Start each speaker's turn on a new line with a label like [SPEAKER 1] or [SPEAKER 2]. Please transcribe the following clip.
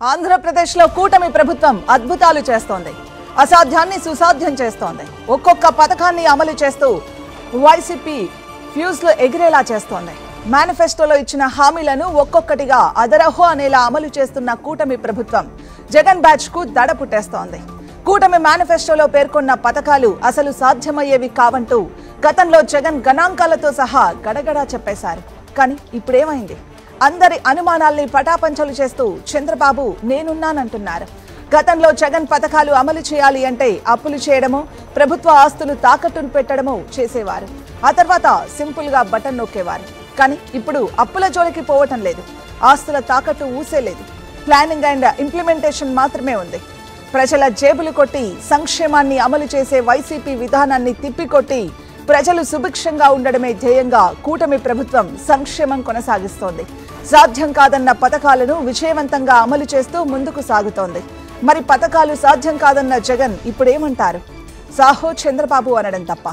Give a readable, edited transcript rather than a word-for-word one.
[SPEAKER 1] ఆంధ్రప్రదేశ్లో కూటమి ప్రభుత్వం అద్భుతాలు చేస్తోంది. అసాధ్యాన్ని సుసాధ్యం చేస్తోంది. ఒక్కొక్క పథకాన్ని అమలు చేస్తూ వైసీపీ ఫ్యూజ్లు ఎగిరేలా చేస్తోంది. మేనిఫెస్టోలో ఇచ్చిన హామీలను ఒక్కొక్కటిగా అదరహో అనేలా అమలు చేస్తున్న కూటమి ప్రభుత్వం జగన్ బ్యాచ్ కు దడ పుట్టేస్తోంది. కూటమి మేనిఫెస్టోలో పేర్కొన్న పథకాలు అసలు సాధ్యమయ్యేవి కావంటూ గతంలో జగన్ గణాంకాలతో సహా గడగడా చెప్పేశారు. కానీ ఇప్పుడేమైంది? అందరి అనుమానాల్ని పటాపంచలు చేస్తూ చంద్రబాబు నేనున్నానంటున్నారు. గతంలో జగన్ పథకాలు అమలు చేయాలి అంటే అప్పులు చేయడమో, ప్రభుత్వ ఆస్తులు తాకట్టును పెట్టడమో చేసేవారు. ఆ తర్వాత సింపుల్ గా బటన్ నొక్కేవారు. కానీ ఇప్పుడు అప్పుల జోలికి పోవటం లేదు. ఆస్తుల తాకట్టు ఊసేలేదు. ప్లానింగ్ అండ్ ఇంప్లిమెంటేషన్ మాత్రమే ఉంది. ప్రజల జేబులు కొట్టి సంక్షేమాన్ని అమలు చేసే వైసీపీ విధానాన్ని తిప్పికొట్టి ప్రజలు సుభిక్షంగా ఉండడమే ధ్యేయంగా కూటమి ప్రభుత్వం సంక్షేమం కొనసాగిస్తోంది. సాధ్యం కాదన్న పథకాలను విజయవంతంగా అమలు చేస్తూ ముందుకు సాగుతోంది. మరి పథకాలు సాధ్యం కాదన్న జగన్ ఇప్పుడేమంటారు? సాహో చంద్రబాబు అనడం తప్ప.